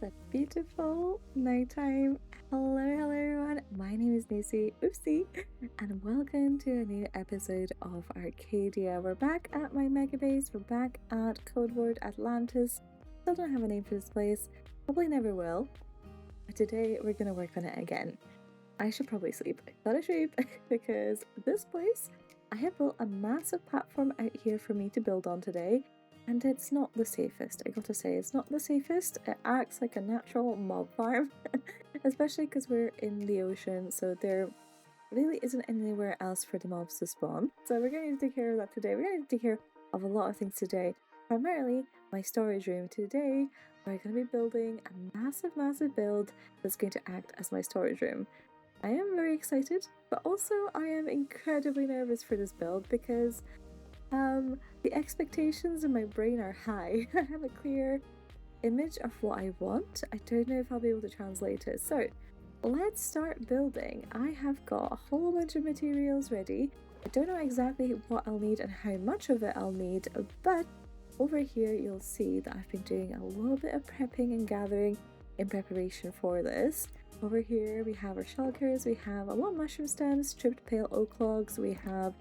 It's a beautiful nighttime. Hello everyone. My name is Nisi, oopsie, and welcome to a new episode of Arcadia. We're back at my megabase. We're back at codeword Atlantis. Still don't have a name for this place. Probably never will. But today we're gonna work on it again. I should probably sleep. Gotta sleep because this place, I have built a massive platform out here for me to build on today. And it's not the safest, I gotta say, it's not the safest. It acts like a natural mob farm, especially because we're in the ocean, so there really isn't anywhere else for the mobs to spawn. So we're going to take care of that today. We're going to take care of a lot of things today. Primarily, my storage room. Today, we're going to be building a massive build that's going to act as my storage room. I am very excited, but also I am incredibly nervous for this build because the expectations in my brain are high. I have a clear image of what I want. I don't know if I'll be able to translate it. So let's start building. I have got a whole bunch of materials ready. I don't know exactly what I'll need and how much of it I'll need, but over here you'll see that I've been doing a little bit of prepping and gathering in preparation for this. Over here we have our shulkers, we have a lot of mushroom stems, stripped pale oak logs, we have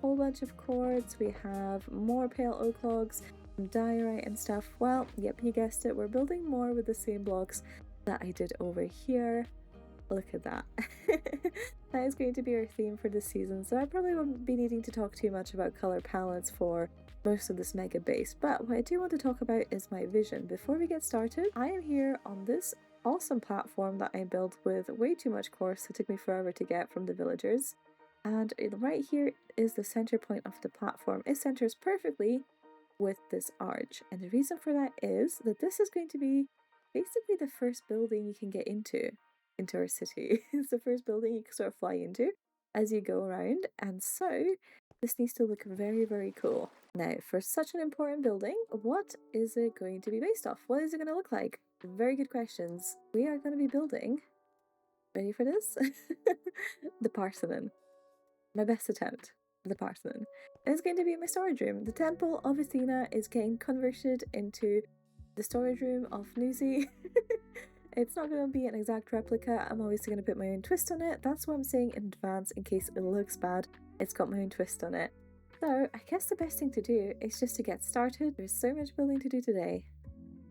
whole bunch of quartz, we have more pale oak logs, some diorite and stuff. Well, yep, you guessed it, we're building more with the same blocks that I did over here. Look at that. That is going to be our theme for this season, so I probably won't be needing to talk too much about color palettes for most of this mega base, but what I do want to talk about is my vision. Before we get started, I am here on this awesome platform that I built with way too much quartz. It took me forever to get from the villagers. And right here is the center point of the platform. It centers perfectly with this arch. And the reason for that is that this is going to be basically the first building you can get into our city. It's the first building you can sort of fly into as you go around. And so this needs to look very cool. Now, for such an important building, what is it going to be based off? What is it going to look like? Very good questions. We are going to be building, ready for this? The Parthenon. My best attempt, the Parthenon. And it's going to be my storage room. The Temple of Athena is getting converted into the storage room of Nuzi. It's not going to be an exact replica. I'm obviously going to put my own twist on it. That's what I'm saying in advance in case it looks bad. It's got my own twist on it. So I guess the best thing to do is just to get started. There's so much building to do today.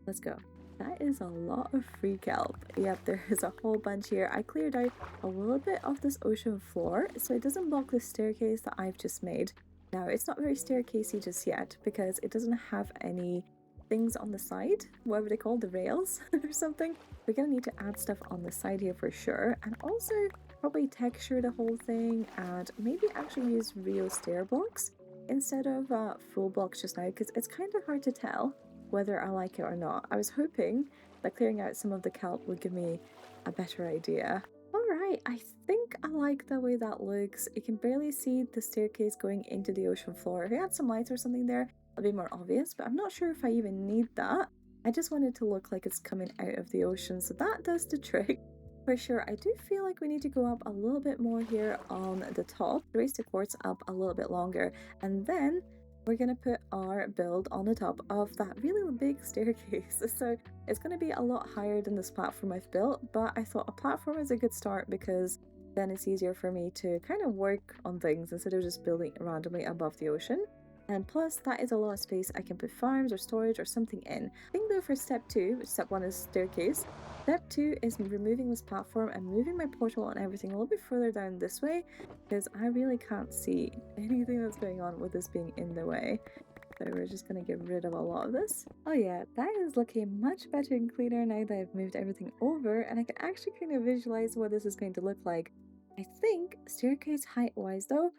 Let's go. That is a lot of free kelp. Yep, there is a whole bunch here. I cleared out a little bit of this ocean floor so it doesn't block the staircase that I've just made. Now, it's not very staircasey just yet because it doesn't have any things on the side, whatever they call the rails or something. We're gonna need to add stuff on the side here for sure, and also probably texture the whole thing and maybe actually use real stair blocks instead of full blocks just now because it's kind of hard to tell whether I like it or not. I was hoping that clearing out some of the kelp would give me a better idea. Alright, I think I like the way that looks. You can barely see the staircase going into the ocean floor. If we had some lights or something there, it'd be more obvious, but I'm not sure if I even need that. I just want it to look like it's coming out of the ocean, so that does the trick. For sure, I do feel like we need to go up a little bit more here on the top, raise the quartz up a little bit longer, and then we're going to put our build on the top of that really big staircase. So it's going to be a lot higher than this platform I've built, but I thought a platform is a good start because then it's easier for me to kind of work on things instead of just building randomly above the ocean. And plus, that is a lot of space I can put farms or storage or something in. I think though for step 2, which step 1 is staircase, step 2 is removing this platform and moving my portal and everything a little bit further down this way because I really can't see anything that's going on with this being in the way. So we're just going to get rid of a lot of this. Oh yeah, that is looking much better and cleaner now that I've moved everything over, and I can actually kind of visualize what this is going to look like. I think staircase height wise though,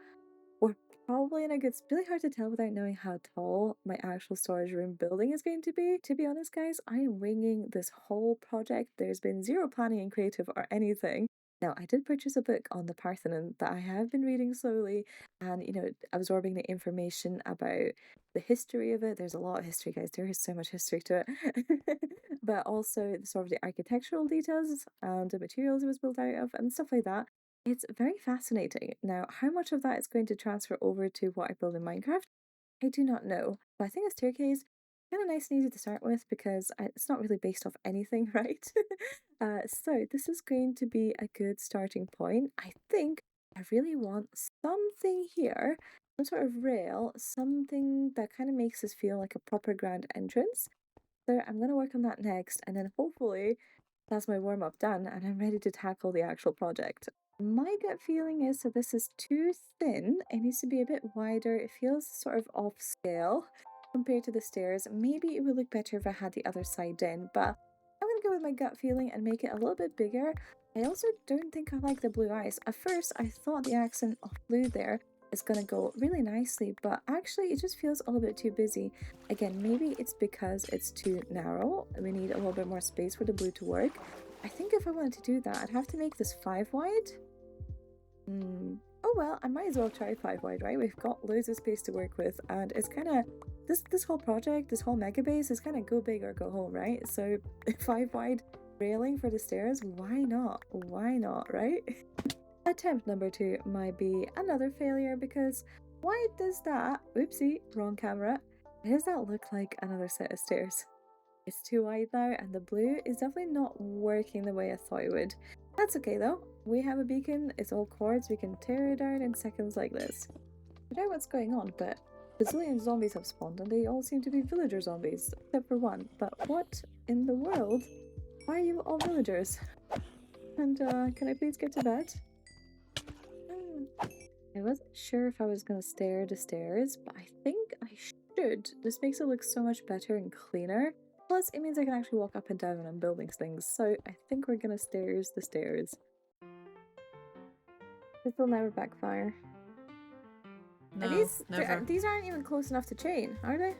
we're probably in a good... It's really hard to tell without knowing how tall my actual storage room building is going to be. To be honest, guys, I am winging this whole project. There's been zero planning and creative or anything. Now, I did purchase a book on the Parthenon that I have been reading slowly and, you know, absorbing the information about the history of it. There's a lot of history, guys. There is so much history to it. But also sort of the architectural details and the materials it was built out of and stuff like that. It's very fascinating. Now, how much of that is going to transfer over to what I build in Minecraft? I do not know. But I think a staircase kind of nice and easy to start with because it's not really based off anything, right? So this is going to be a good starting point. I think I really want something here, some sort of rail, something that kind of makes this feel like a proper grand entrance. So I'm going to work on that next, and then hopefully that's my warm up done, and I'm ready to tackle the actual project. My gut feeling is that this is too thin. It needs to be a bit wider. It feels sort of off scale compared to the stairs. Maybe it would look better if I had the other side in, but I'm gonna go with my gut feeling and make it a little bit bigger. I also don't think I like the blue eyes. At first, I thought the accent of blue there is gonna go really nicely, but actually it just feels a little bit too busy. Again, maybe it's because it's too narrow. We need a little bit more space for the blue to work. I think if I wanted to do that, I'd have to make this 5 wide. Oh well, I might as well try 5 wide, right? We've got loads of space to work with, and it's kind of this whole project, this whole mega base is kind of go big or go home, right? So 5 wide railing for the stairs, why not? Why not, right? Attempt number 2 might be another failure because why does that, oopsie, wrong camera, why does that look like another set of stairs? It's too wide now, and the blue is definitely not working the way I thought it would. That's okay though. We have a beacon, it's all quartz, we can tear it down in seconds like this. I don't know what's going on, but bazillion zombies have spawned and they all seem to be villager zombies, except for one. But what in the world? Why are you all villagers? And can I please get to bed? I wasn't sure if I was gonna stair the stairs, but I think I should. This makes it look so much better and cleaner. Plus, it means I can actually walk up and down when I'm building things, so I think we're gonna stairs the stairs. This will never backfire. No, never. These aren't even close enough to chain, are they?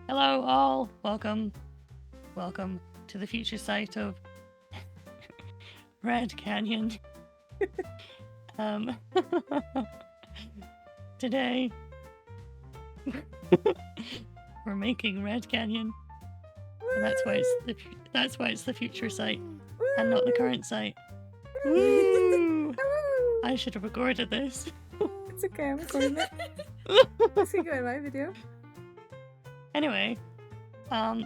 Hello all, welcome to the future site of Red Canyon. Today we're making Red Canyon, and that's why it's the future site and not the current site. Woo! I should have recorded this. It's okay, I'm recording it. This can go in my video. Anyway,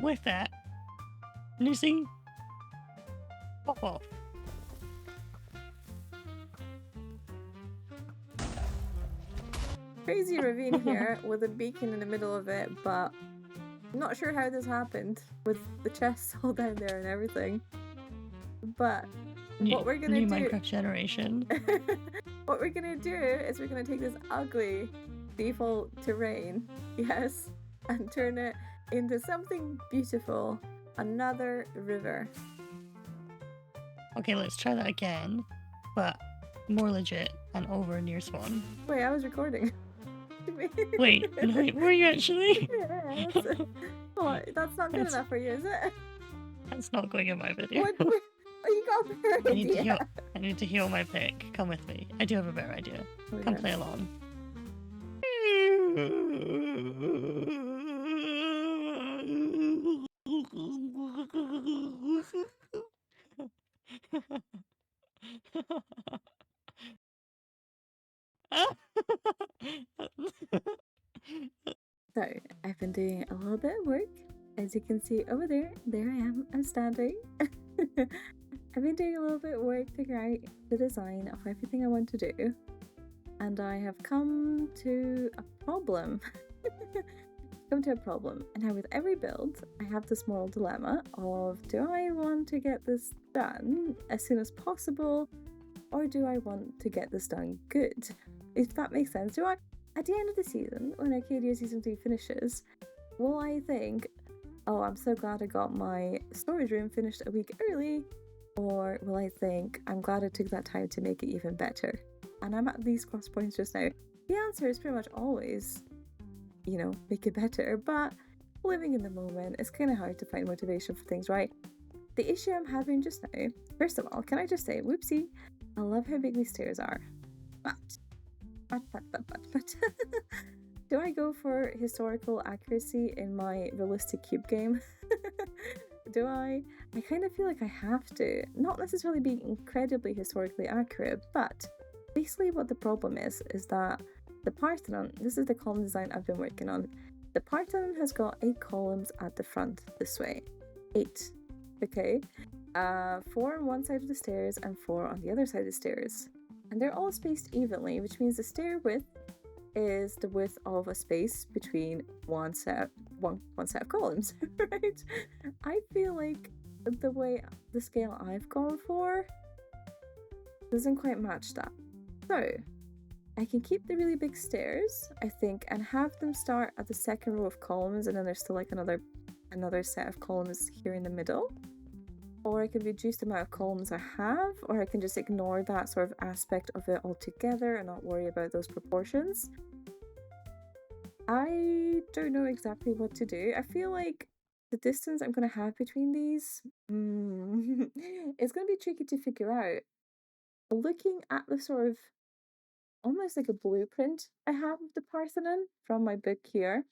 with that, Lucy, pop off. Crazy ravine here with a beacon in the middle of it, but I'm not sure how this happened with the chests all down there and everything. But what we're gonna do, Minecraft generation. What we're gonna do is we're gonna take this ugly default terrain, yes, and turn it into something beautiful. Another river. Okay, let's try that again, but more legit and over near spawn. Wait, I was recording. Wait, were you actually? Yeah, that's not good enough for you, is it? That's not going in my video. What you got a better idea? I need to heal my pick. Come with me. I do have a better idea. Come play along. So, I've been doing a little bit of work. As you can see over there, there I am, I'm standing. I've been doing a little bit of work to figure out the design of everything I want to do. And I have come to a problem. And now with every build, I have this moral dilemma of, do I want to get this done as soon as possible, or do I want to get this done good? If that makes sense. Do I, at the end of the season, when Arcadia Season 3 finishes, will I think, oh, I'm so glad I got my storage room finished a week early, or will I think, I'm glad I took that time to make it even better? And I'm at these cross points just now. The answer is pretty much always, you know, make it better, but living in the moment, it's kind of hard to find motivation for things, right? The issue I'm having just now, first of all, can I just say, whoopsie, I love how big these stairs are, but do I go for historical accuracy in my realistic cube game? Do I kind of feel like I have to, not necessarily be incredibly historically accurate, but be basically what the problem is that the Parthenon, this is the column design I've been working on. The Parthenon has got 8 columns at the front this way. 8. Okay? 4 on one side of the stairs and 4 on the other side of the stairs. And they're all spaced evenly, which means the stair width is the width of a space between one set of columns, right? I feel like the way the scale I've gone for doesn't quite match that. So I can keep the really big stairs, I think, and have them start at the second row of columns, and then there's still like another set of columns here in the middle. Or I could reduce the amount of columns I have, or I can just ignore that sort of aspect of it altogether and not worry about those proportions. I don't know exactly what to do. I feel like the distance I'm going to have between these, it's going to be tricky to figure out. Looking at the sort of almost like a blueprint I have of the Parthenon from my book here,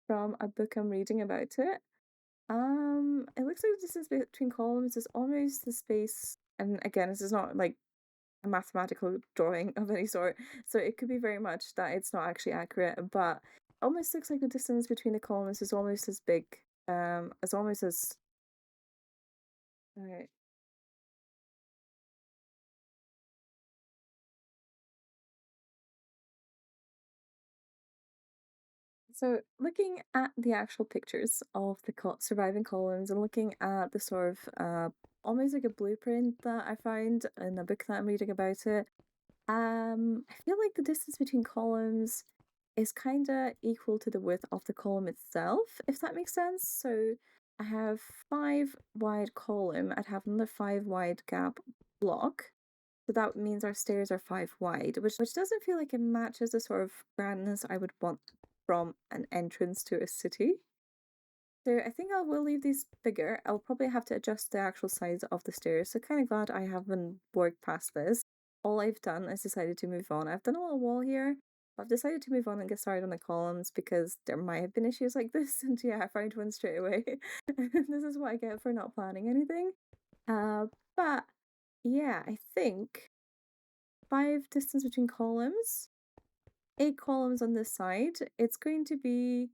from a book I'm reading about it. It looks like the distance between columns is almost the space, and again, this is not like a mathematical drawing of any sort, so it could be very much that it's not actually accurate, but almost looks like the distance between the columns is almost as big, as almost as. Alright. So looking at the actual pictures of the surviving columns and looking at the sort of almost like a blueprint that I found in a book that I'm reading about it, I feel like the distance between columns is kind of equal to the width of the column itself, if that makes sense. So I have 5 wide column, I'd have another 5 wide gap block. So that means our stairs are 5 wide, which doesn't feel like it matches the sort of grandness I would want from an entrance to a city. So I think I will leave these bigger. I'll probably have to adjust the actual size of the stairs. So kind of glad I haven't worked past this. All I've done is decided to move on. I've done a little wall here. I've decided to move on and get started on the columns because there might have been issues like this. And yeah, I found one straight away. This is what I get for not planning anything. But yeah, I think 5 distance between columns, 8 columns on this side. It's going to be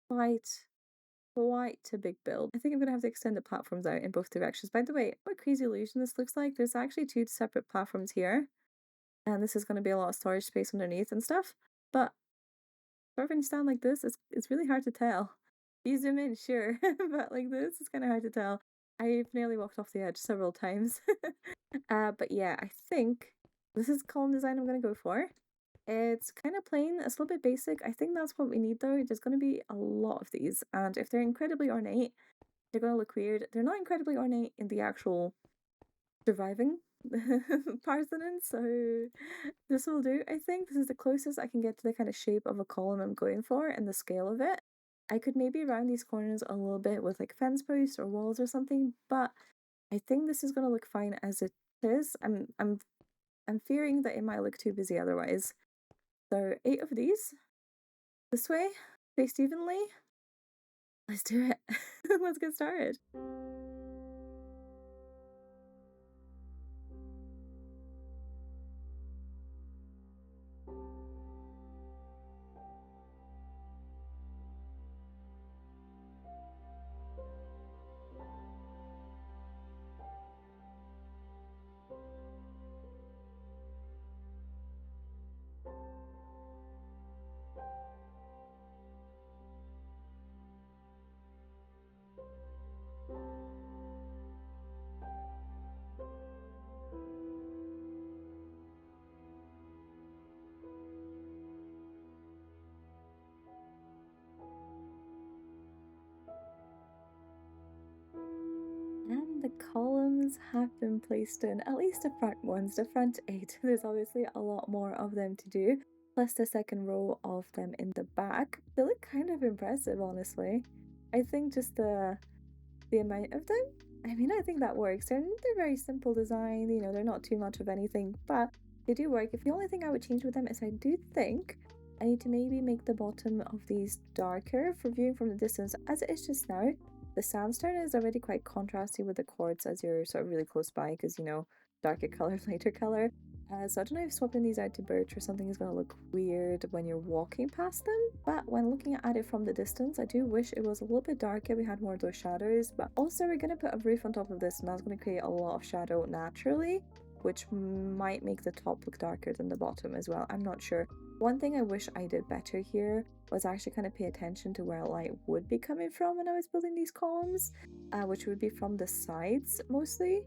quite a big build. I think I'm going to have to extend the platforms out in both directions. By the way, what crazy illusion this looks like. There's actually 2 separate platforms here. And this is going to be a lot of storage space underneath and stuff. But sort of when you stand like this, it's really hard to tell. You zoom in, sure. But like this, it's kind of hard to tell. I've nearly walked off the edge several times. But yeah, I think this is column design I'm going to go for. It's kind of plain, it's a little bit basic. I think that's what we need though. There's going to be a lot of these, and if they're incredibly ornate, they're going to look weird. They're not incredibly ornate in the actual surviving Parthenon, so this will do, I think. This is the closest I can get to the kind of shape of a column I'm going for and the scale of it. I could maybe round these corners a little bit with like fence posts or walls or something, but I think this is going to look fine as it is. I'm fearing that it might look too busy otherwise. So 8 of these this way, spaced evenly. Let's do it. Let's get started. And the columns have been placed in, at least the front ones, the front 8. There's obviously a lot more of them to do, plus the second row of them in the back. They look kind of impressive, honestly. I think just the amount of them, I mean, I think that works. They're very simple design, you know, they're not too much of anything, but they do work. If the only thing I would change with them is I do think I need to maybe make the bottom of these darker for viewing from the distance, as it is just now. The sandstone is already quite contrasty with the quartz as you're sort of really close by because, you know, darker color, lighter color. So I don't know if swapping these out to birch or something is going to look weird when you're walking past them, but when looking at it from the distance, I do wish it was a little bit darker, we had more of those shadows. But also we're going to put a roof on top of this, and that's going to create a lot of shadow naturally, which might make the top look darker than the bottom as well. I'm not sure. One thing I wish I did better here was actually kind of pay attention to where light would be coming from when I was building these columns, which would be from the sides mostly.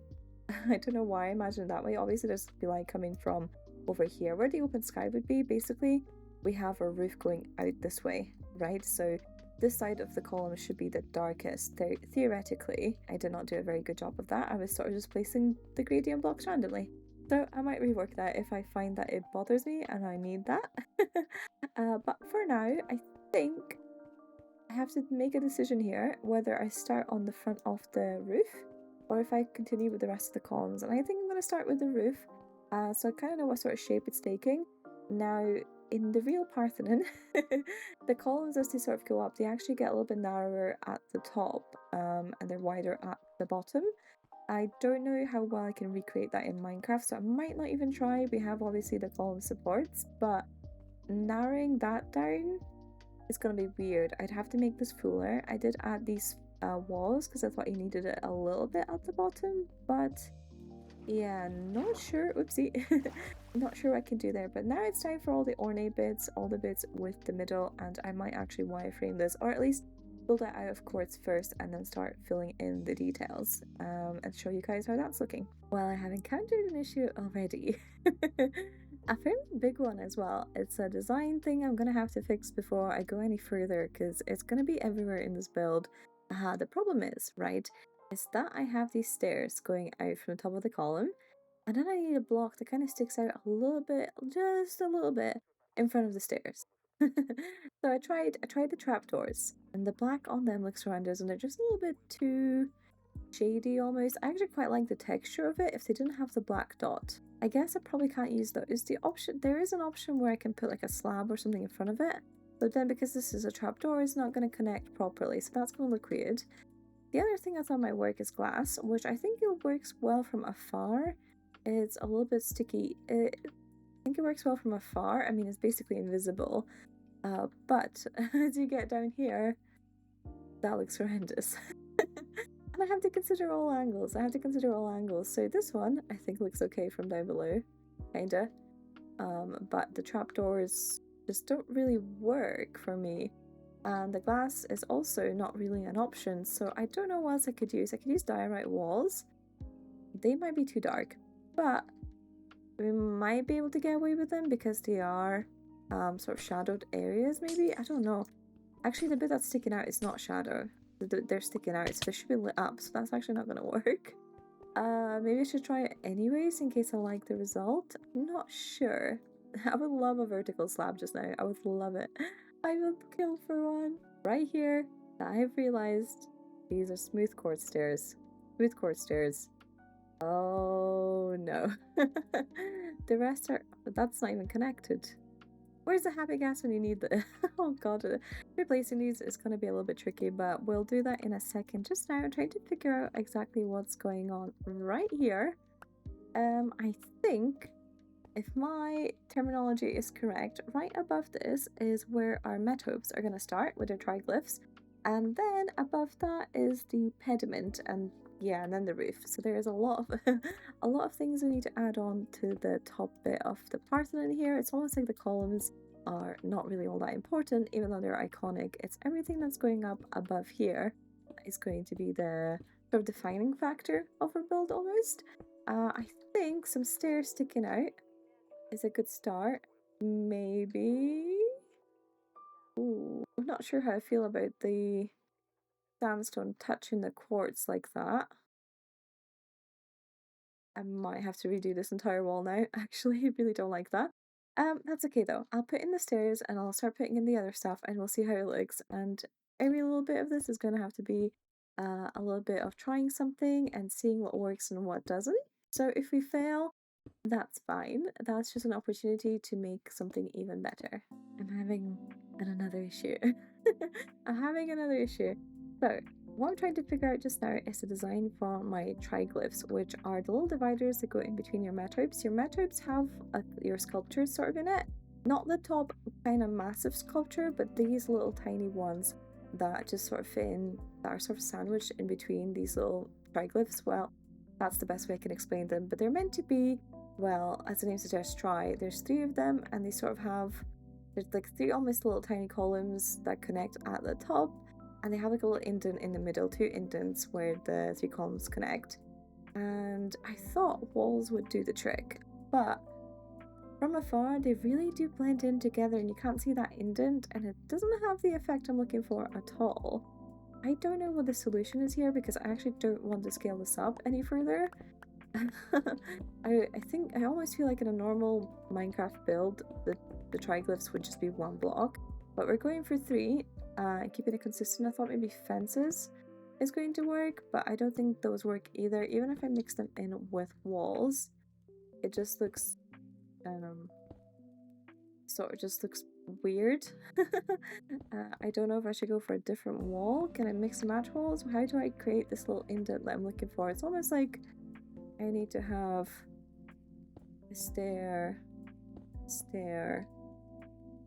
I don't know why I imagined that way. Obviously there's be light coming from over here where the open sky would be. Basically we have our roof going out this way, right? So this side of the column should be the darkest. Theoretically, I did not do a very good job of that. I was sort of just placing the gradient blocks randomly. So I might rework that if I find that it bothers me and I need that. But for now, I think I have to make a decision here whether I start on the front of the roof or if I continue with the rest of the columns. And I think I'm going to start with the roof, so I kind of know what sort of shape it's taking. Now, in the real Parthenon, the columns as they sort of go up, they actually get a little bit narrower at the top, and they're wider at the bottom. I don't know how well I can recreate that in Minecraft, so I might not even try. We have obviously the column supports, but narrowing that down is going to be weird. I'd have to make this fuller. I did add these walls because I thought you needed it a little bit at the bottom, but yeah, not sure. Oopsie. Not sure what I can do there, but now it's time for all the ornate bits, all the bits with the middle, and I might actually wireframe this, or at least build it out of quartz first and then start filling in the details, and show you guys how that's looking. Well, I have encountered an issue already. A fairly big one as well. It's a design thing I'm gonna have to fix before I go any further because it's gonna be everywhere in this build. The problem is, right, is that I have these stairs going out from the top of the column, and then I need a block that kind of sticks out a little bit, just a little bit, in front of the stairs. So I tried the trapdoors, and the black on them looks horrendous, and they're just a little bit too shady almost. I actually quite like the texture of it if they didn't have the black dot. I guess I probably can't use those. There is an option where I can put like a slab or something in front of it, but then because this is a trapdoor, it's not going to connect properly, so that's going to look weird. The other thing I thought might work is glass, which I think it works well from afar. It's a little bit sticky. I think it works well from afar. I mean, it's basically invisible, but as you get down here, that looks horrendous. And I have to consider all angles. So this one, I think, looks okay from down below, kinda. But the trapdoors just don't really work for me. And the glass is also not really an option, so I don't know what else I could use. I could use diorite walls. They might be too dark, but we might be able to get away with them because they are sort of shadowed areas, maybe? I don't know. Actually, the bit that's sticking out is not shadow. They're sticking out, so they should be lit up, so that's actually not going to work. Maybe I should try it anyways in case I like the result. I'm not sure. I would love a vertical slab just now. I would love it. I would kill for one. Right here, I've realized these are smooth quartz stairs. Smooth quartz stairs. Oh no. The rest are... That's not even connected. Where's the happy gas when you need the... Oh god, replacing these is going to be a little bit tricky, but we'll do that in a second. Just now, I'm trying to figure out exactly what's going on right here. I think, if my terminology is correct, right above this is where our metapes are going to start with their triglyphs, and then above that is the pediment, and yeah, and then the roof. So there is a lot of a lot of things we need to add on to the top bit of the Parthenon here. It's almost like the columns are not really all that important, even though they're iconic. It's everything that's going up above here that is going to be the sort of defining factor of our build almost. I think some stairs sticking out is a good start. Maybe... Ooh, I'm not sure how I feel about the sandstone touching the quartz like that. I might have to redo this entire wall now. Actually, I really don't like that. That's okay though. I'll put in the stairs and I'll start putting in the other stuff and we'll see how it looks. And every little bit of this is going to have to be a little bit of trying something and seeing what works and what doesn't. So if we fail, that's fine. That's just an opportunity to make something even better. I'm having another issue. I'm having another issue. So what I'm trying to figure out just now is the design for my triglyphs, which are the little dividers that go in between your metapes. Your metapes have your sculptures sort of in it. Not the top kind of massive sculpture, but these little tiny ones that just sort of fit in, that are sort of sandwiched in between these little triglyphs. Well, that's the best way I can explain them. But they're meant to be, well, as the name suggests, There's 3 of them, and they sort of have, there's like 3 almost little tiny columns that connect at the top. And they have like a little indent in the middle, 2 indents where the 3 columns connect. And I thought walls would do the trick, but from afar they really do blend in together and you can't see that indent and it doesn't have the effect I'm looking for at all. I don't know what the solution is here because I actually don't want to scale this up any further. I think I almost feel like in a normal Minecraft build the triglyphs would just be 1 block, but we're going for 3. Keeping it consistent. I thought maybe fences is going to work, but I don't think those work either. Even if I mix them in with walls, it just looks sort of just looks weird. I don't know if I should go for a different wall. Can I mix and match walls? How do I create this little indent that I'm looking for? It's almost like I need to have a stair,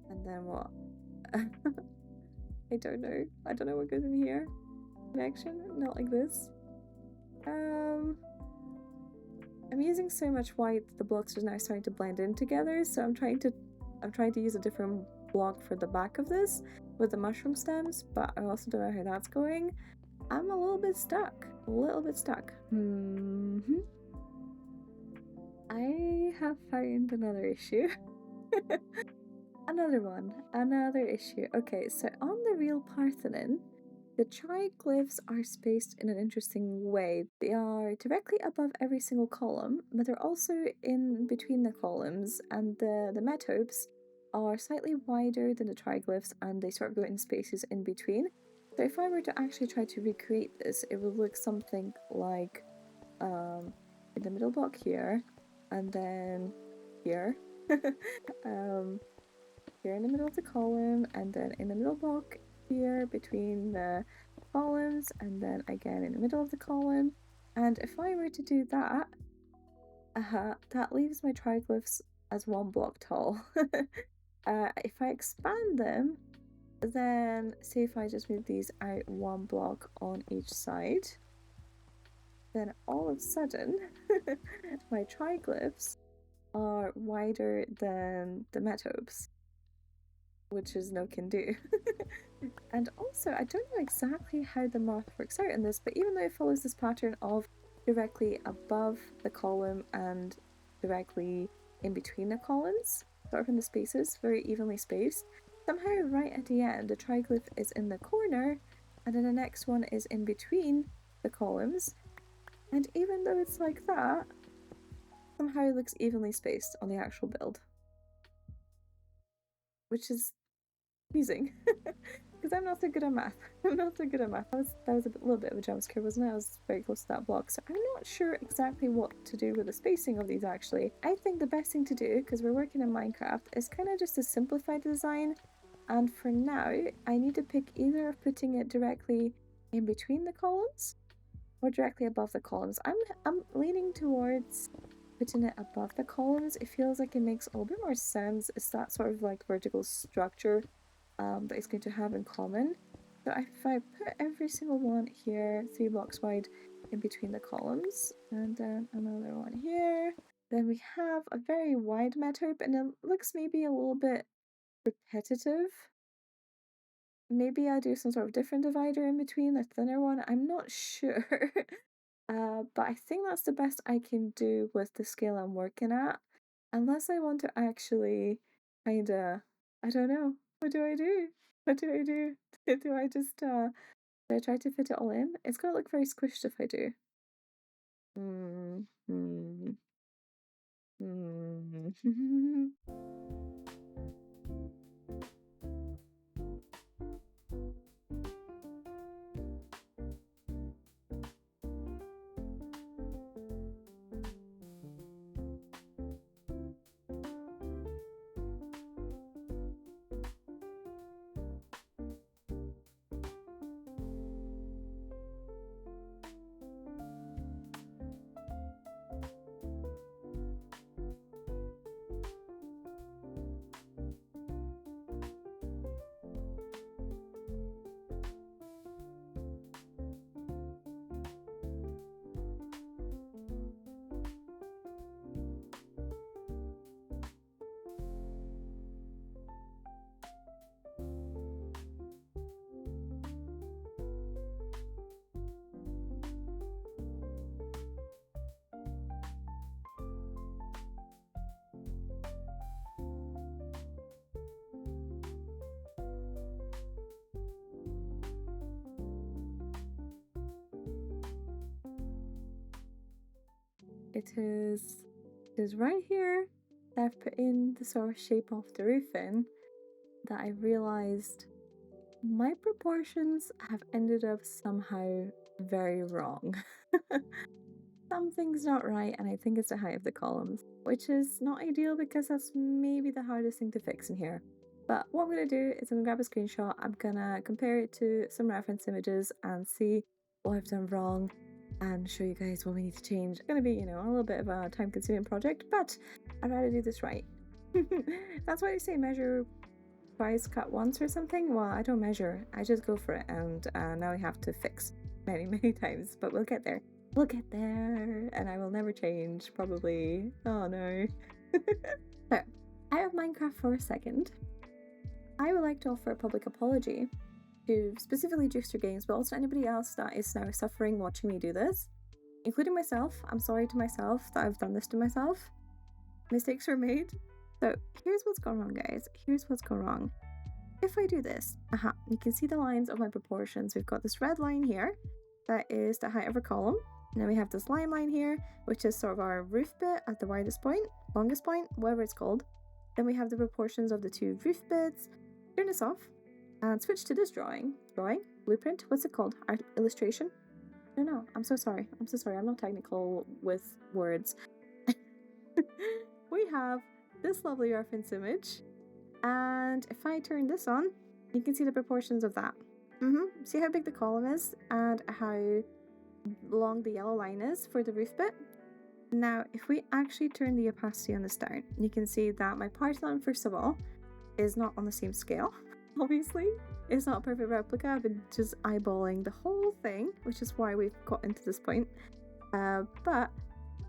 and then what? I don't know. I don't know what goes in here. Connection? Not like this. I'm using so much white the blocks are now starting to blend in together, so I'm trying to use a different block for the back of this with the mushroom stems, but I also don't know how that's going. I'm a little bit stuck. I have found another issue. Another issue. Okay, so on the real Parthenon, the triglyphs are spaced in an interesting way. They are directly above every single column, but they're also in between the columns, and the metapes are slightly wider than the triglyphs, and they sort of go in spaces in between. So if I were to actually try to recreate this, it would look something like in the middle block here, and then here. Here in the middle of the column, and then in the middle block here between the columns, and then again in the middle of the column. And if I were to do that, that leaves my triglyphs as 1 block tall. If I expand them, then say if I just move these out 1 block on each side, then all of a sudden my triglyphs are wider than the metapes, which is no can do. And also, I don't know exactly how the math works out in this, but even though it follows this pattern of directly above the column and directly in between the columns, sort of in the spaces, very evenly spaced, somehow right at the end, the triglyph is in the corner, and then the next one is in between the columns, and even though it's like that, somehow it looks evenly spaced on the actual build. Which is confusing, because I'm not so good at math. That was a little bit of a jump scare, wasn't it? I was very close to that block, so I'm not sure exactly what to do with the spacing of these actually. I think the best thing to do, because we're working in Minecraft, is kind of just to simplify the design, and for now, I need to pick either of putting it directly in between the columns, or directly above the columns. I'm leaning towards putting it above the columns. It feels like it makes a little bit more sense. It's that sort of like vertical structure that it's going to have in common. So if I put every single one here 3 blocks wide in between the columns, and then another one here, then we have a very wide metape, and it looks maybe a little bit repetitive. Maybe I'll do some sort of different divider in between, a thinner one. I'm not sure. But I think that's the best I can do with the scale I'm working at. Unless I want to actually kinda, I don't know. What do I do? Do I just do I try to fit it all in? It's gonna look very squished if I do. Hmm. Hmm. Hmm. it is right here that I've put in the sort of shape of the roof in that I realized my proportions have ended up somehow very wrong. Something's not right, and I think it's the height of the columns, which is not ideal because that's maybe the hardest thing to fix in here. But what I'm going to do is I'm going to grab a screenshot, I'm going to compare it to some reference images and see what I've done wrong and show you guys what we need to change. It's going to be, a little bit of a time-consuming project, but I'd rather do this right. That's why you say measure twice, cut once or something. Well, I don't measure, I just go for it, and now I have to fix many times, but we'll get there. We'll get there, and I will never change, probably. Oh no. So, out of Minecraft for a second, I would like to offer a public apology to specifically Juicer Games, but also anybody else that is now suffering watching me do this, including myself. I'm sorry to myself that I've done this to myself. Mistakes were made. So, here's what's gone wrong, guys. Here's what's gone wrong. If I do this, you can see the lines of my proportions. We've got this red line here, that is the height of our column. And then we have this lime line here, which is sort of our roof bit at the widest point, longest point, whatever it's called. Then we have the proportions of the two roof bits. Turn this off and switch to this drawing, blueprint, what's it called? Art illustration? No, I'm so sorry. I'm not technical with words. We have this lovely reference image. And if I turn this on, you can see the proportions of that. See how big the column is and how long the yellow line is for the roof bit. Now, if we actually turn the opacity on this down, you can see that my Parthenon, first of all, is not on the same scale, obviously. It's not a perfect replica. I've been just eyeballing the whole thing, which is why we've gotten to this point. But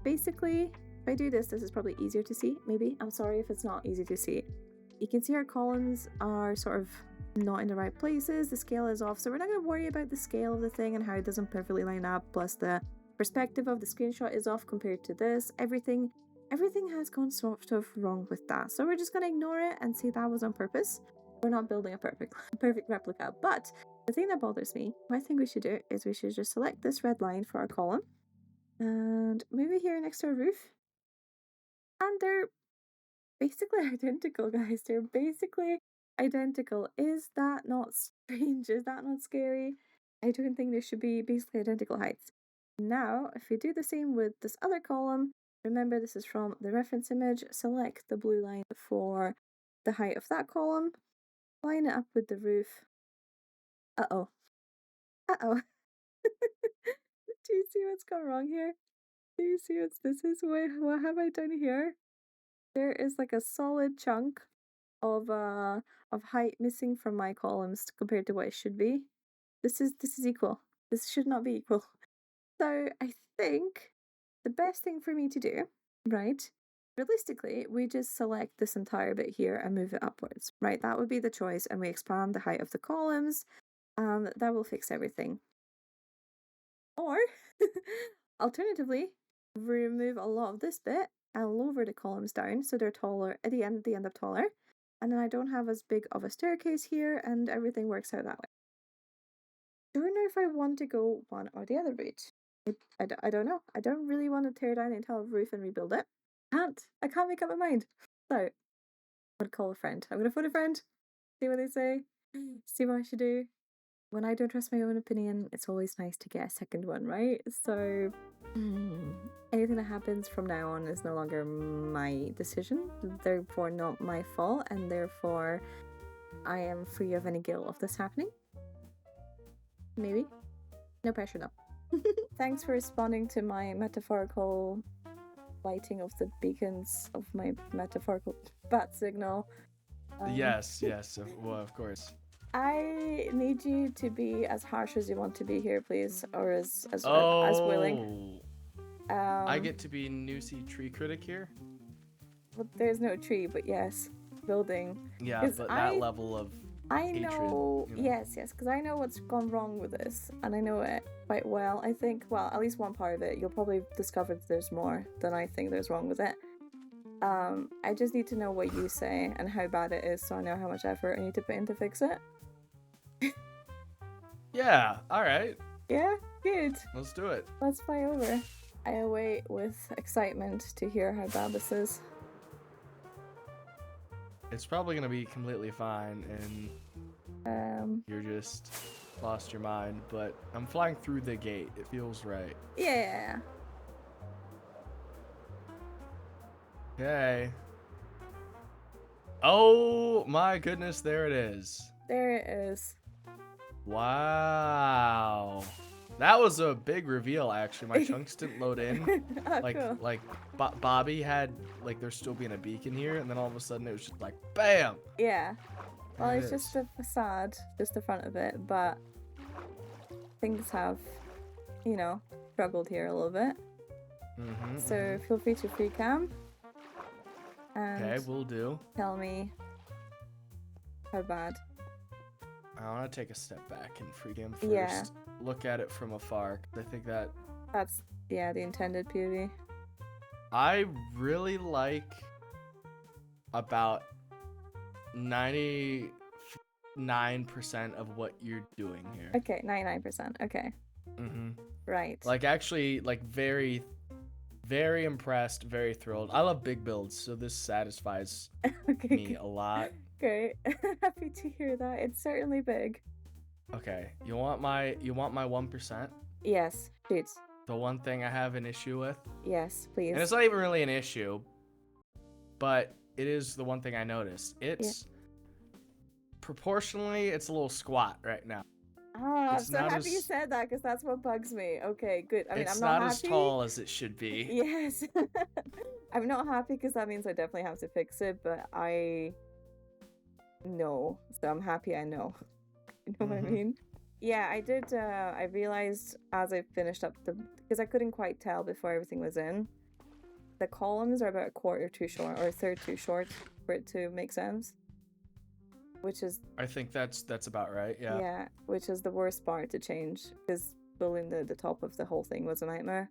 basically, if I do this, this is probably easier to see, maybe. I'm sorry if it's not easy to see. You can see our columns are sort of not in the right places, the scale is off, so we're not going to worry about the scale of the thing and how it doesn't perfectly line up, plus the perspective of the screenshot is off compared to this. Everything has gone sort of wrong with that, so we're just going to ignore it and say that was on purpose. We're not building a perfect replica. But the thing that bothers me, what I think we should do is we should just select this red line for our column and move it here next to our roof, and they're basically identical, guys. They're basically identical. Is that not strange? Is that not scary? I don't think there should be basically identical heights. Now, if we do the same with this other column, remember this is from the reference image, select the blue line for the height of that column, line it up with the roof. Uh-oh. Do you see what's gone wrong here? Do you see what have I done here? There is like a solid chunk of height missing from my columns compared to what it should be. This is equal. This should not be equal. So I think the best thing for me to do, right? Realistically, we just select this entire bit here and move it upwards, right? That would be the choice, and we expand the height of the columns, and that will fix everything. Or, alternatively, remove a lot of this bit and lower the columns down so they're taller at the end up taller, and then I don't have as big of a staircase here, and everything works out that way. I don't know if I want to go one or the other route. I don't know. I don't really want to tear down the entire roof and rebuild it. I can't make up my mind. So, I'm going to call a friend. I'm going to phone a friend, see what they say, see what I should do. When I don't trust my own opinion, it's always nice to get a second one, right? So, anything that happens from now on is no longer my decision, therefore not my fault, and therefore I am free of any guilt of this happening. Maybe. No pressure though. Thanks for responding to my metaphorical lighting of the beacons of my metaphorical bat signal. Yes, well, of course. I need you to be as harsh as you want to be here, please, or as willing. I get to be Newsy tree critic here? Well, there's no tree, but yes, building. Yeah, but that level of hatred, know, yes, because I know what's gone wrong with this, and I know it quite well. I think, well, at least one part of it, you'll probably discover that there's more than I think there's wrong with it. I just need to know what you say and how bad it is, so I know how much effort I need to put in to fix it. Yeah, alright. Yeah, good. Let's do it. Let's fly over. I await with excitement to hear how bad this is. It's probably gonna be completely fine, and you're just lost your mind. But I'm flying through the gate. It feels right. Yeah. Okay. Oh my goodness, there it is. There it is. Wow. That was a big reveal, actually. My chunks didn't load in. Oh, cool. Bobby had, like, there still being a beacon here, and then all of a sudden it was just like, bam! Yeah. Well, There it it's is. just the facade, just the front of it, but things have, you know, struggled here a little bit. So feel free to free cam. And Okay, will do. tell me how bad. I want to take a step back and free him first. Yeah. Look at it from afar, 'cause I think that That's, yeah, the intended POV. I really like about 99% of what you're doing here. Okay, 99%. Okay. Right. Like, actually, like, very, very impressed, very thrilled. I love big builds, so this satisfies okay, me a lot. great. Happy to hear that. It's certainly big. Okay, you want my 1%? Yes, shoot. The one thing I have an issue with, Yes, please. and it's not even really an issue, but it is the one thing I noticed. It's proportionally, it's a little squat right now. Oh, I'm it's so not happy you as- said that because that's what bugs me. Okay, good. I mean, It's I'm not not as happy. tall as it should be. Yes. I'm not happy because that means I definitely have to fix it, but I know. So I'm happy I know. You know what I mean? Yeah, I did. I realized as I finished up because I couldn't quite tell before everything was in. The columns are about a quarter too short or a third too short for it to make sense. Which is I think that's about right. Yeah. which is the worst part to change because building the top of the whole thing was a nightmare.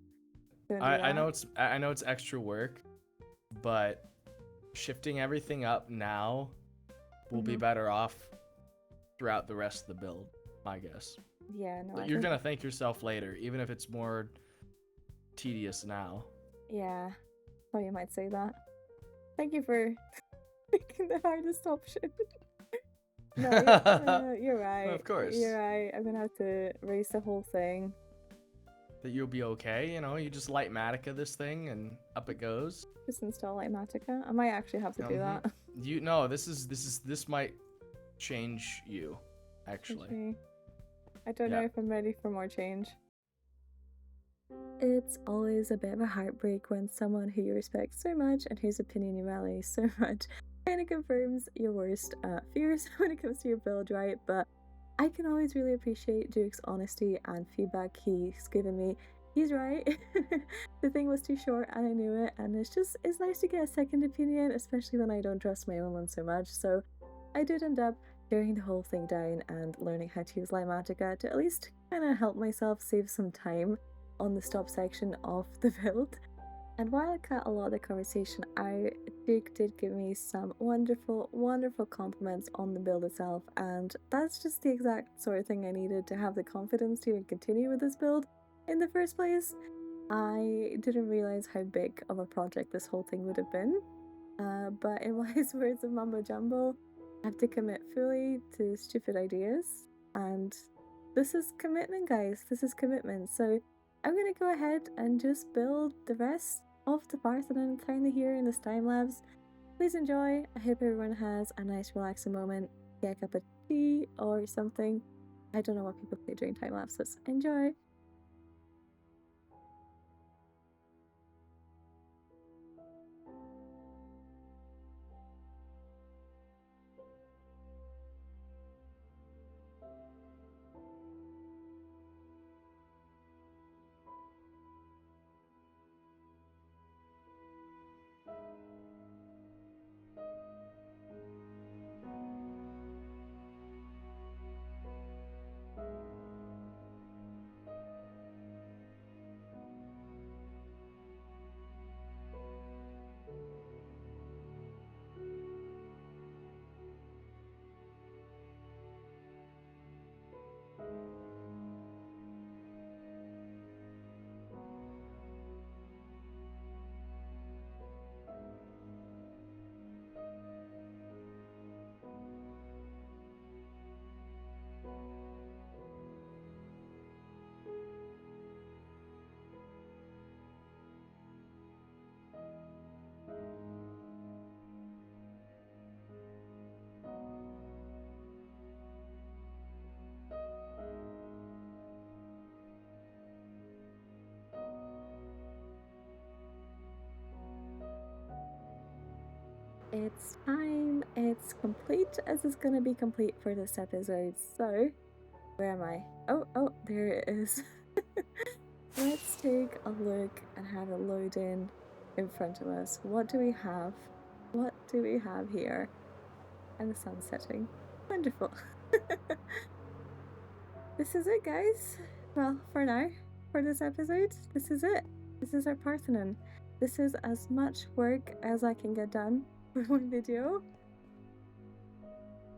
I know it's extra work, but shifting everything up now will be better off throughout the rest of the build, my guess. Yeah, no. You're gonna thank yourself later, even if it's more tedious now. Yeah, thought you might say that. Thank you for picking the hardest option. No, you're right. Of course. You're right. I'm gonna have to race the whole thing. That you'll be okay, you know. You just light Matica this thing, and up it goes. Just install Litematica. I might actually have to do that. This might change you, actually. Okay. I don't know Yeah. if I'm ready for more change. It's always a bit of a heartbreak when someone who you respect so much and whose opinion you value so much kind of confirms your worst fears when it comes to your build, right? But I can always really appreciate Duke's honesty and feedback he's given me. He's right. The thing was too short and I knew it, and it's nice to get a second opinion, especially when I don't trust my own one so much. So I did end up tearing the whole thing down and learning how to use Litematica to at least kind of help myself save some time on the stop section of the build. And while I cut a lot of the conversation out, Duke did give me some wonderful, wonderful compliments on the build itself, and that's just the exact sort of thing I needed to have the confidence to even continue with this build in the first place. I didn't realize how big of a project this whole thing would have been, but in wise words of Mumbo Jumbo, I have to commit fully to stupid ideas, and this is commitment, guys. This is commitment. So I'm gonna go ahead and just build the rest of the Parthenon kind of here in this time lapse. Please enjoy. I hope everyone has a nice relaxing moment. Get a cup of tea or something. I don't know what people play during time lapses. Enjoy. it's time. It's complete as it's gonna be complete for this episode. So, where am I? Oh, there it is. Let's take a look and have a load in front of us. What do we have? What do we have here? And the sun's setting. Wonderful. This is it, guys. Well, for now, for this episode, this is it. This is our Parthenon. This is as much work as I can get done for one video.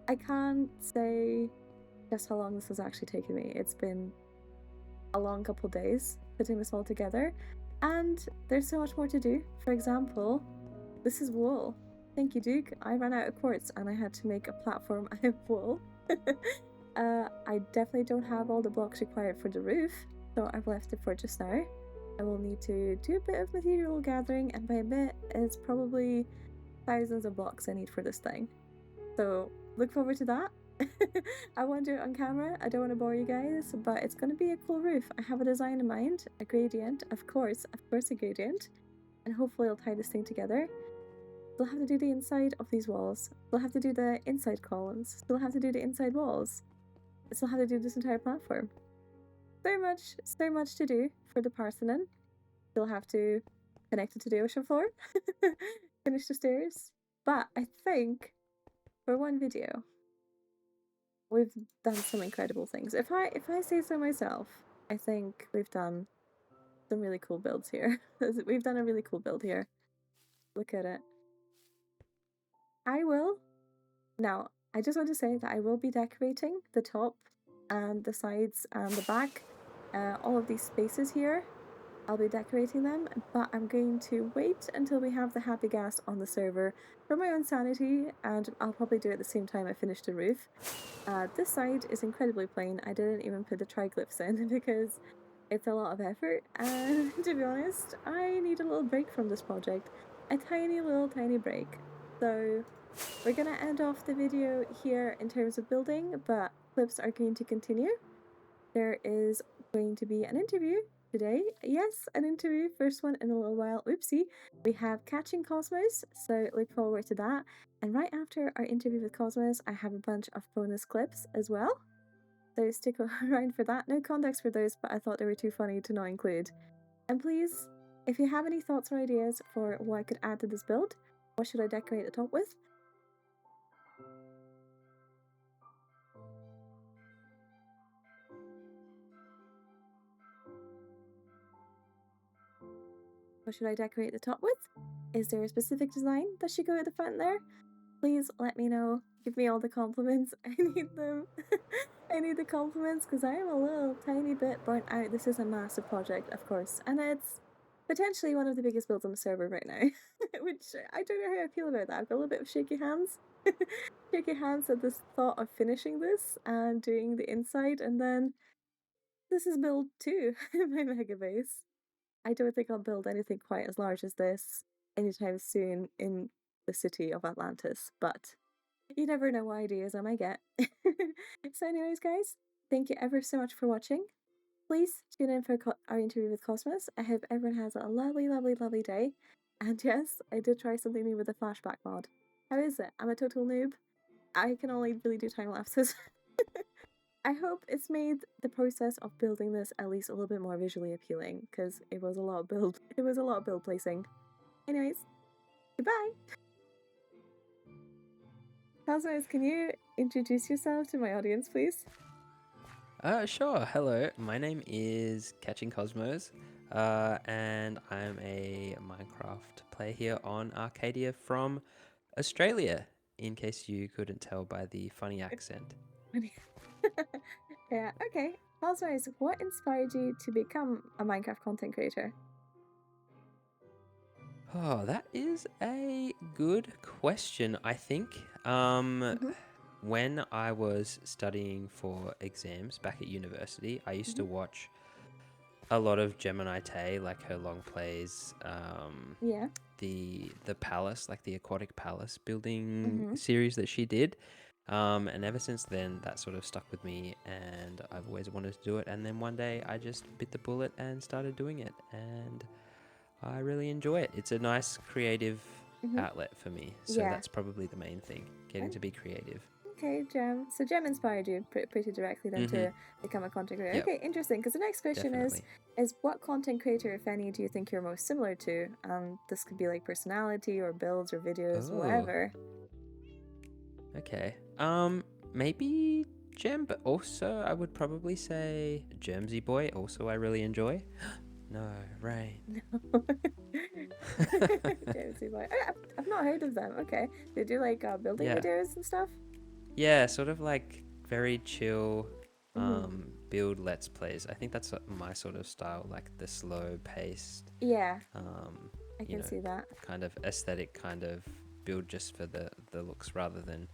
I can't say just how long this has actually taken me. It's been a long couple days putting this all together, and there's so much more to do. For example, this is wool. Thank you, Duke. I ran out of quartz and I had to make a platform out of wool. I definitely don't have all the blocks required for the roof, so I've left it for just now. I will need to do a bit of material gathering, and by a bit, it's probably thousands of blocks I need for this thing. So look forward to that. I won't do it on camera, I don't want to bore you guys, but it's going to be a cool roof. I have a design in mind, a gradient, of course a gradient, and hopefully I'll tie this thing together. Still have to do the inside of these walls, still have to do the inside columns, still have to do the inside walls, still have to do this entire platform. So much to do for the Parthenon. Still have to connect it to the ocean floor, finish the stairs, but I think for one video we've done some incredible things. If I say so myself, I think we've done some really cool builds here. We've done a really cool build here. Look at it. Now, I just want to say that I will be decorating the top and the sides and the back, all of these spaces here. I'll be decorating them, but I'm going to wait until we have the happy gas on the server for my own sanity, and I'll probably do it at the same time I finish the roof. This side is incredibly plain. I didn't even put the triglyphs in because it's a lot of effort, and to be honest, I need a little break from this project. A tiny break. So we're gonna end off the video here in terms of building, but clips are going to continue. There is going to be an interview today. Yes, an interview, first one in a little while. Oopsie. We have Catching Cosmos, so look forward to that. And right after our interview with Cosmos, I have a bunch of bonus clips as well. So stick around for that. No context for those, but I thought they were too funny to not include. And please, if you have any thoughts or ideas for what I could add to this build, what should I decorate the top with? What should I decorate the top with? Is there a specific design that should go at the front there? Please let me know. Give me all the compliments. I need them. I need the compliments because I am a little tiny bit burnt out. This is a massive project, of course, and it's potentially one of the biggest builds on the server right now, which I don't know how I feel about that. I've got a little bit of shaky hands. Shaky hands at this thought of finishing this and doing the inside, and then this is build 2, my mega base. I don't think I'll build anything quite as large as this anytime soon in the city of Atlantis, but you never know what ideas I might get. So anyways, guys, thank you ever so much for watching. Please tune in for our interview with Cosmos. I hope everyone has a lovely day. And yes, I did try something new with the flashback mod. How is it? I'm a total noob. I can only really do time lapses. I hope it's made the process of building this at least a little bit more visually appealing, because it was a lot of build. It was a lot of build placing. Anyways, goodbye. Cosmos, can you introduce yourself to my audience, please? Sure. Hello, my name is Catching Cosmos, and I'm a Minecraft player here on Arcadia from Australia, in case you couldn't tell by the funny accent. Yeah, okay. Cosmos, what inspired you to become a Minecraft content creator? Oh, that is a good question, I think. When I was studying for exams back at university, I used to watch a lot of Gemini Tay, like her long plays, Yeah. the palace, like the aquatic palace building series that she did. And ever since then, that sort of stuck with me, and I've always wanted to do it. And then one day I just bit the bullet and started doing it, and I really enjoy it. It's a nice creative outlet for me. So Yeah. that's probably the main thing, getting to be creative. Okay, Gem. So Gem inspired you pretty directly then to become a content creator. Yep. Okay, interesting. Because the next question Definitely. is what content creator, if any, do you think you're most similar to? This could be like personality or builds or videos, Oh. whatever. Okay. Maybe Gem, but also I would probably say Germsy Boy. Also, I really enjoy. No, rain. No. Jamesy Boy. I've not heard of them. Okay. They do like building Yeah. videos and stuff? Yeah, sort of like very chill build let's plays. I think that's my sort of style, like the slow paced Yeah, I you can know, see that. kind of aesthetic kind of build just for the looks rather than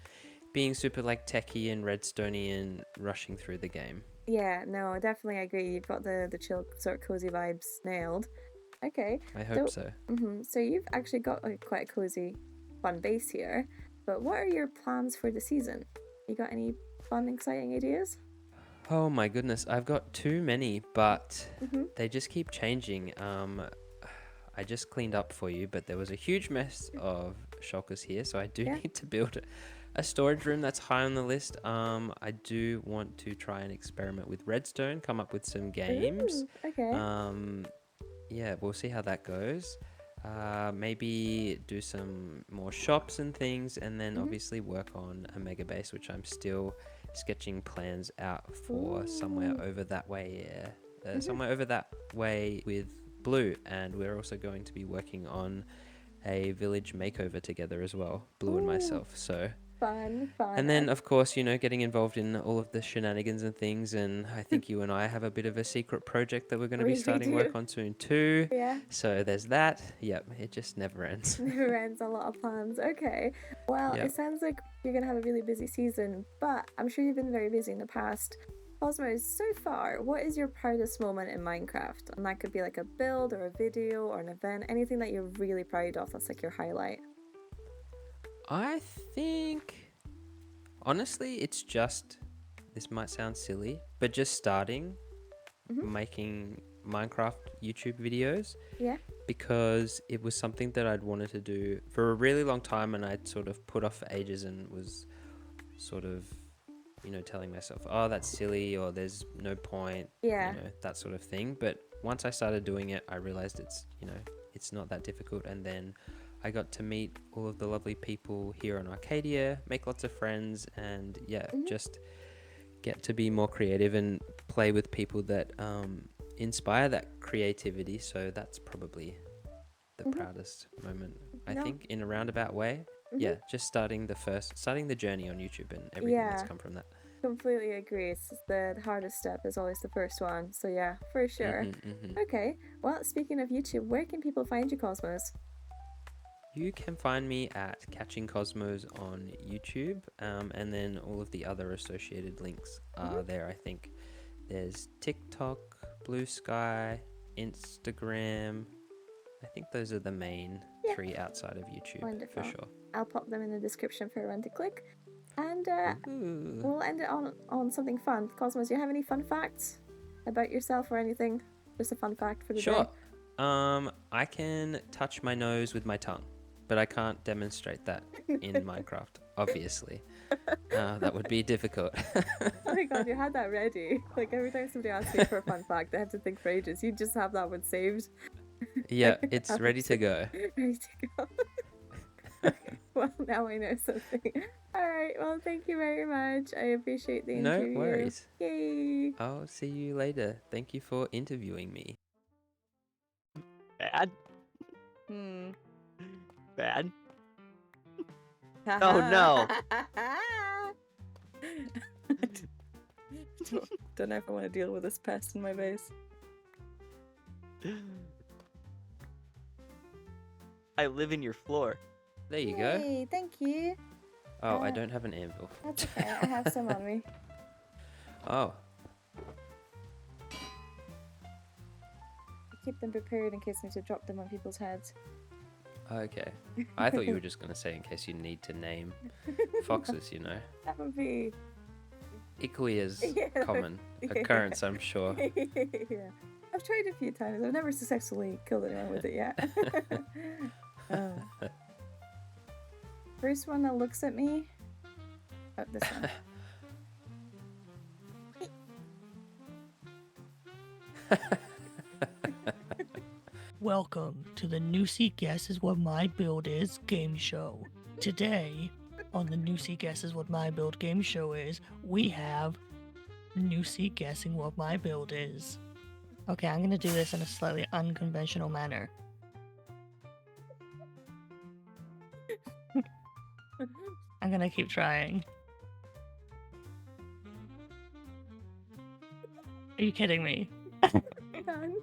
being super like techie and redstoney and rushing through the game. Yeah, no, definitely I agree. You've got the chill sort of cozy vibes nailed. Okay. I hope so. So you've actually got like quite a cozy, fun base here. But what are your plans for the season? You got any fun, exciting ideas? Oh my goodness, I've got too many, but Mm-hmm. they just keep changing. I just cleaned up for you, but there was a huge mess of shulkers here, so I do Yeah. need to build a storage room that's high on the list. I do want to try and experiment with redstone, come up with some games. Ooh, okay. Yeah, we'll see how that goes. Maybe do some more shops and things, and then obviously work on a mega base, which I'm still sketching plans out for somewhere over that way. Yeah, somewhere over that way with Blue, and we're also going to be working on a village makeover together as well, Blue and myself. So. Fun. And then, of course, getting involved in all of the shenanigans and things. And I think you and I have a bit of a secret project that we're going to be We starting do. work on soon too. Yeah. So there's that. Yep, it just never ends. Never ends, a lot of plans. Okay. Well, Yep. it sounds like you're going to have a really busy season, but I'm sure you've been very busy in the past. Cosmos, so far, what is your proudest moment in Minecraft? And that could be like a build or a video or an event, anything that you're really proud of that's like your highlight. I think, honestly, it's just, this might sound silly, but just starting making Minecraft YouTube videos. Yeah. Because it was something that I'd wanted to do for a really long time, and I'd sort of put off for ages and was sort of, telling myself, oh, that's silly, or there's no point, Yeah. that sort of thing. But once I started doing it, I realized it's not that difficult. And then I got to meet all of the lovely people here in Arcadia, make lots of friends, and just get to be more creative and play with people that inspire that creativity. So that's probably the proudest moment, I think, in a roundabout way. Yeah, just starting the journey on YouTube and everything that's come from that. Completely agree. It's the hardest step is always the first one. So yeah, for sure. Okay. Well, speaking of YouTube, where can people find you, Cosmos? You can find me at Catching Cosmos on YouTube, and then all of the other associated links are there. I think there's TikTok, Blue Sky, Instagram. I think those are the main three outside of YouTube. Wonderful. For sure. I'll pop them in the description for everyone to click. And Ooh. we'll end it on something fun. Cosmos, do you have any fun facts about yourself or anything? Just a fun fact for the Sure. day. I can touch my nose with my tongue, but I can't demonstrate that in Minecraft, obviously. That would be difficult. Oh my god, you had that ready. Like every time somebody asks you for a fun fact, they have to think for ages. You just have that one saved. Yeah, it's ready to go. Ready to go. Okay, well, now I know something. Alright, well, thank you very much. I appreciate the No interview. worries. Yay. I'll see you later. Thank you for interviewing me. Bad? Hmm. Bad? Oh, no. Don't know if I want to deal with this pest in my base. I live in your floor. There you go. Yay, thank you. Oh, I don't have an anvil. That's okay. I have some on me. Oh, Keep them prepared in case I need to drop them on people's heads. okay. I thought you were just going to say in case you need to name foxes, That would be Equally as Yeah. common occurrence, I'm sure. yeah. I've tried a few times. I've never successfully killed anyone with it yet. Oh. First one that looks at me. Oh, this one. Welcome to the Noosey Guesses What My Build Is game show. Today, on the Noosey Guesses What My Build game show is, we have Noosey guessing what my build is. Okay, I'm gonna do this in a slightly unconventional manner. I'm gonna keep trying. Are you kidding me? Done.